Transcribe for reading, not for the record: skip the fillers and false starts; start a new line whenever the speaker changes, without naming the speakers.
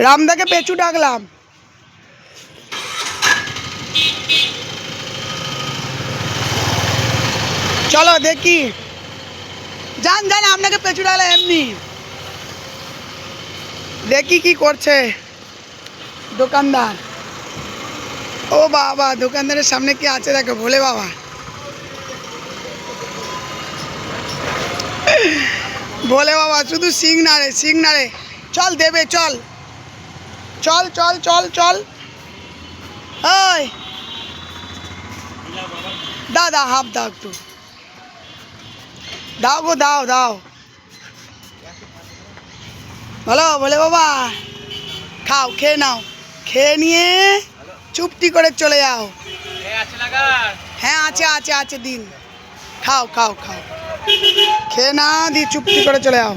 রামদাকে পেঁচু ডাকলাম। চলো দেখি, যান যান, আপনাকে পেঁচু ডাকলাম এমনি। দেখি কি করছে দোকানদার। ও বাবা, দোকানদারের সামনে কি আছে দেখো, ভোলে বাবা। ভোলে বাবা শুধু সিং নাড়ে, সিং নাড়ে। চল দেবে, চল চল চল চল চল। ওই দাও দাও, হাফ দাও, একটু দাও গো, দাও দাও। বলো ভোলে বাবা, খাও, খেয়ে নাও, খেয়ে নিয়ে চুপটি করে চলে যাও। হ্যাঁ আছে আছে আছে, দিন, খাও খাও খাও, খেয়ে না দিয়ে চুপটি করে চলে যাও।